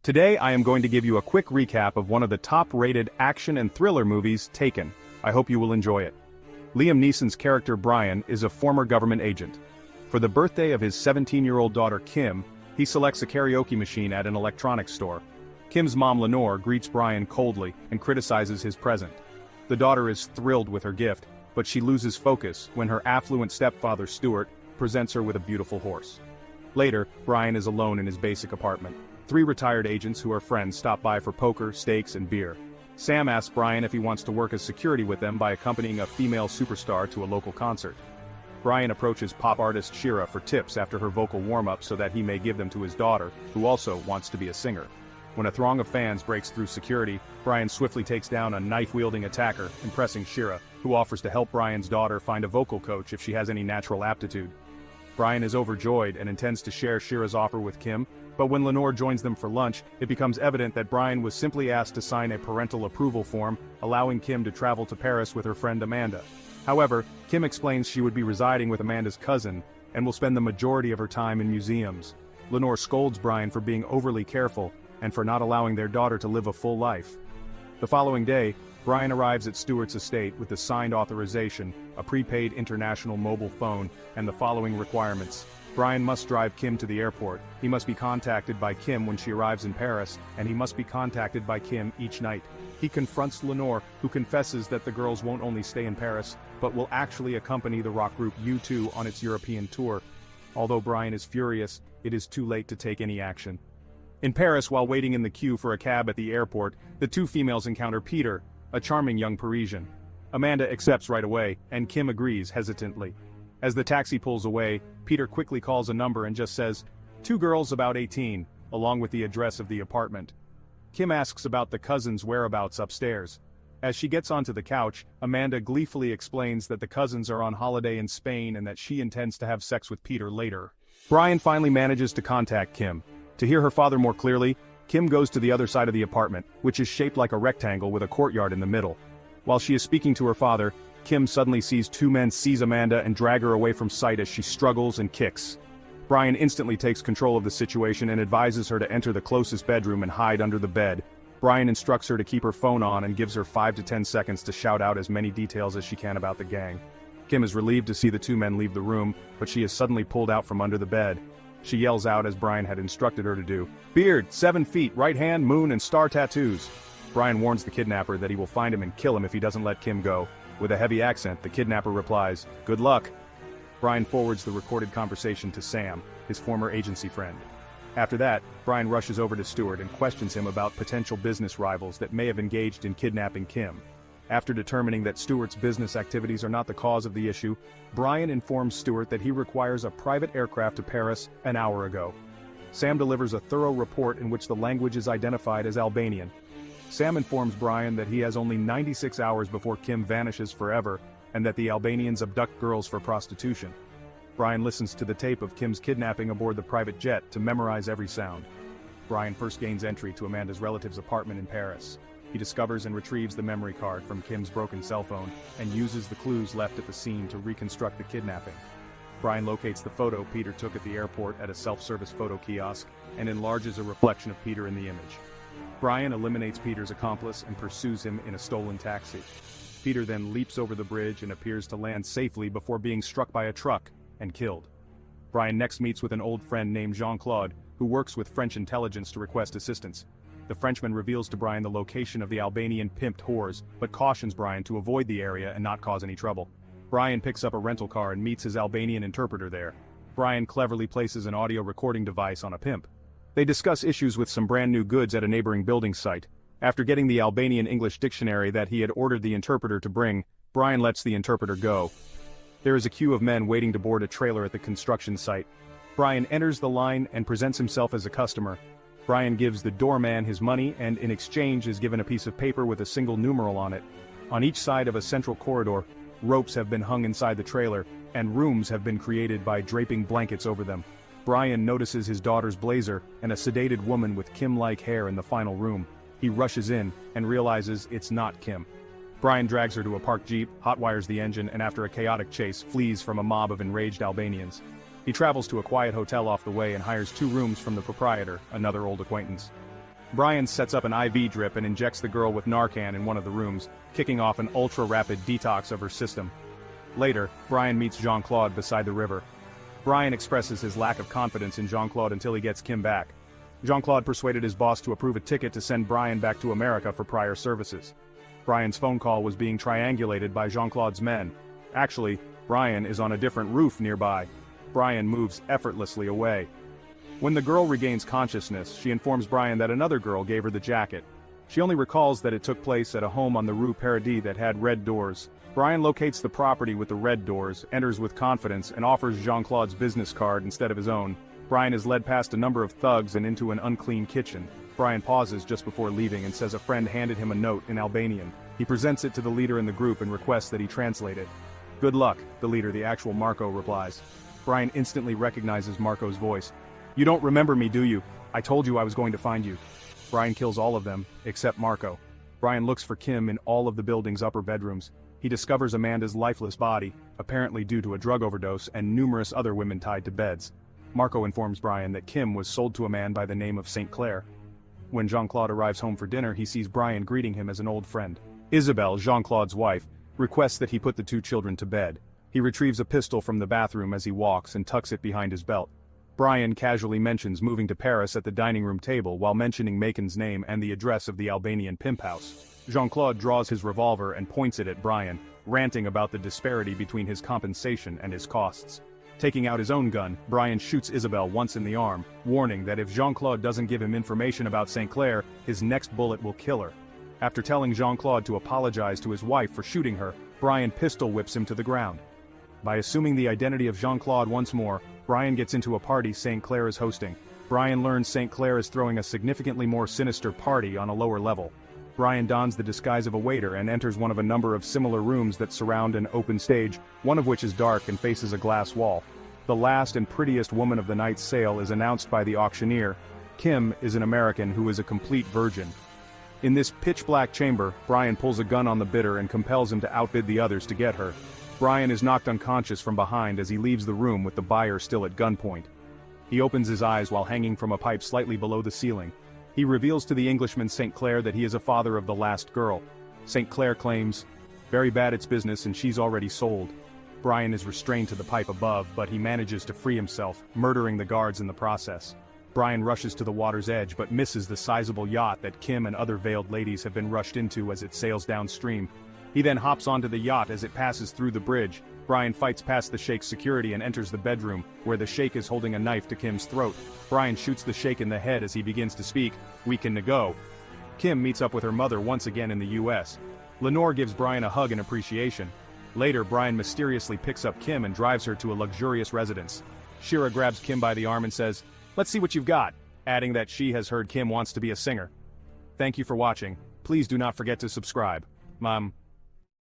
Today I am going to give you a quick recap of one of the top-rated action and thriller movies, Taken. I hope you will enjoy it. Liam Neeson's character Brian is a former government agent. For the birthday of his 17-year-old daughter Kim, he selects a karaoke machine at an electronics store. Kim's mom Lenore greets Brian coldly and criticizes his present. The daughter is thrilled with her gift, but she loses focus when her affluent stepfather Stuart presents her with a beautiful horse. Later, Brian is alone in his basic apartment. 3 retired agents who are friends stop by for poker, steaks, and beer. Sam asks Brian if he wants to work as security with them by accompanying a female superstar to a local concert. Brian approaches pop artist Shira for tips after her vocal warm-up so that he may give them to his daughter, who also wants to be a singer. When a throng of fans breaks through security, Brian swiftly takes down a knife-wielding attacker, impressing Shira, who offers to help Brian's daughter find a vocal coach if she has any natural aptitude. Brian is overjoyed and intends to share Shira's offer with Kim, but when Lenore joins them for lunch, it becomes evident that Brian was simply asked to sign a parental approval form, allowing Kim to travel to Paris with her friend Amanda. However, Kim explains she would be residing with Amanda's cousin, and will spend the majority of her time in museums. Lenore scolds Brian for being overly careful, and for not allowing their daughter to live a full life. The following day, Brian arrives at Stuart's estate with the signed authorization, a prepaid international mobile phone, and the following requirements. Brian must drive Kim to the airport, he must be contacted by Kim when she arrives in Paris, and he must be contacted by Kim each night. He confronts Lenore, who confesses that the girls won't only stay in Paris, but will actually accompany the rock group U2 on its European tour. Although Brian is furious, it is too late to take any action. In Paris, while waiting in the queue for a cab at the airport, the 2 females encounter Peter, a charming young Parisian. Amanda accepts right away, and Kim agrees hesitantly. As the taxi pulls away, Peter quickly calls a number and just says, 2 girls about 18, along with the address of the apartment. Kim asks about the cousins' whereabouts upstairs. As she gets onto the couch, Amanda gleefully explains that the cousins are on holiday in Spain and that she intends to have sex with Peter later. Brian finally manages to contact Kim. To hear her father more clearly, Kim goes to the other side of the apartment, which is shaped like a rectangle with a courtyard in the middle. While she is speaking to her father, Kim suddenly sees 2 men seize Amanda and drag her away from sight as she struggles and kicks. Brian instantly takes control of the situation and advises her to enter the closest bedroom and hide under the bed. Brian instructs her to keep her phone on and gives her 5 to 10 seconds to shout out as many details as she can about the gang. Kim is relieved to see the 2 men leave the room, but she is suddenly pulled out from under the bed. She yells out as Brian had instructed her to do. Beard, 7 feet, right hand, moon, and star tattoos. Brian warns the kidnapper that he will find him and kill him if he doesn't let Kim go. With a heavy accent, the kidnapper replies, "Good luck." Brian forwards the recorded conversation to Sam, his former agency friend. After that, Brian rushes over to Stuart and questions him about potential business rivals that may have engaged in kidnapping Kim. After determining that Stuart's business activities are not the cause of the issue, Brian informs Stuart that he requires a private aircraft to Paris an hour ago. Sam delivers a thorough report in which the language is identified as Albanian. Sam informs Brian that he has only 96 hours before Kim vanishes forever, and that the Albanians abduct girls for prostitution. Brian listens to the tape of Kim's kidnapping aboard the private jet to memorize every sound. Brian first gains entry to Amanda's relative's apartment in Paris. He discovers and retrieves the memory card from Kim's broken cell phone, and uses the clues left at the scene to reconstruct the kidnapping. Brian locates the photo Peter took at the airport at a self-service photo kiosk, and enlarges a reflection of Peter in the image. Brian eliminates Peter's accomplice and pursues him in a stolen taxi. Peter then leaps over the bridge and appears to land safely before being struck by a truck and killed. Brian next meets with an old friend named Jean-Claude, who works with French intelligence to request assistance. The Frenchman reveals to Brian the location of the Albanian pimped whores, but cautions Brian to avoid the area and not cause any trouble. Brian picks up a rental car and meets his Albanian interpreter there. Brian cleverly places an audio recording device on a pimp. They discuss issues with some brand new goods at a neighboring building site. After getting the Albanian English dictionary that he had ordered the interpreter to bring, Brian lets the interpreter go. There is a queue of men waiting to board a trailer at the construction site. Brian enters the line and presents himself as a customer. Brian gives the doorman his money and in exchange is given a piece of paper with a single numeral on it. On each side of a central corridor, ropes have been hung inside the trailer, and rooms have been created by draping blankets over them. Brian notices his daughter's blazer and a sedated woman with Kim-like hair in the final room. He rushes in and realizes it's not Kim. Brian drags her to a parked jeep, hotwires the engine, and after a chaotic chase, flees from a mob of enraged Albanians. He travels to a quiet hotel off the way and hires 2 rooms from the proprietor, another old acquaintance. Brian sets up an IV drip and injects the girl with Narcan in one of the rooms, kicking off an ultra-rapid detox of her system. Later, Brian meets Jean-Claude beside the river. Brian expresses his lack of confidence in Jean-Claude until he gets Kim back. Jean-Claude persuaded his boss to approve a ticket to send Brian back to America for prior services. Brian's phone call was being triangulated by Jean-Claude's men. Actually, Brian is on a different roof nearby. Brian moves effortlessly away. When the girl regains consciousness, she informs Brian that another girl gave her the jacket. She only recalls that it took place at a home on the Rue Paradis that had red doors. Brian locates the property with the red doors, enters with confidence, and offers Jean-Claude's business card instead of his own. Brian is led past a number of thugs and into an unclean kitchen. Brian pauses just before leaving and says a friend handed him a note in Albanian. He presents it to the leader in the group and requests that he translate it. "Good luck," the leader, the actual Marco, replies. Brian instantly recognizes Marco's voice. "You don't remember me, do you? I told you I was going to find you." Brian kills all of them, except Marco. Brian looks for Kim in all of the building's upper bedrooms. He discovers Amanda's lifeless body, apparently due to a drug overdose, and numerous other women tied to beds. Marco informs Brian that Kim was sold to a man by the name of St. Clair. When Jean-Claude arrives home for dinner, he sees Brian greeting him as an old friend. Isabelle, Jean-Claude's wife, requests that he put the two children to bed. He retrieves a pistol from the bathroom as he walks and tucks it behind his belt. Brian casually mentions moving to Paris at the dining room table while mentioning Macon's name and the address of the Albanian pimp house. Jean-Claude draws his revolver and points it at Brian, ranting about the disparity between his compensation and his costs. Taking out his own gun, Brian shoots Isabelle once in the arm, warning that if Jean-Claude doesn't give him information about St. Clair, his next bullet will kill her. After telling Jean-Claude to apologize to his wife for shooting her, Brian pistol whips him to the ground. By assuming the identity of Jean-Claude once more, Brian gets into a party St. Clair is hosting. Brian learns St. Clair is throwing a significantly more sinister party on a lower level. Brian dons the disguise of a waiter and enters one of a number of similar rooms that surround an open stage, one of which is dark and faces a glass wall. The last and prettiest woman of the night's sale is announced by the auctioneer. Kim is an American who is a complete virgin. In this pitch-black chamber, Brian pulls a gun on the bidder and compels him to outbid the others to get her. Brian is knocked unconscious from behind as he leaves the room with the buyer still at gunpoint. He opens his eyes while hanging from a pipe slightly below the ceiling. He reveals to the Englishman St. Clair that he is a father of the last girl. St. Clair claims, "Very bad it's business and she's already sold." Brian is restrained to the pipe above, but he manages to free himself, murdering the guards in the process. Brian rushes to the water's edge but misses the sizable yacht that Kim and other veiled ladies have been rushed into as it sails downstream. He then hops onto the yacht as it passes through the bridge. Brian fights past the Sheikh's security and enters the bedroom, where the Sheikh is holding a knife to Kim's throat. Brian shoots the Sheikh in the head as he begins to speak, "We can nego." Kim meets up with her mother once again in the US. Lenore gives Brian a hug in appreciation. Later, Brian mysteriously picks up Kim and drives her to a luxurious residence. Shira grabs Kim by the arm and says, "Let's see what you've got," adding that she has heard Kim wants to be a singer. Thank you for watching. Please do not forget to subscribe. Mom.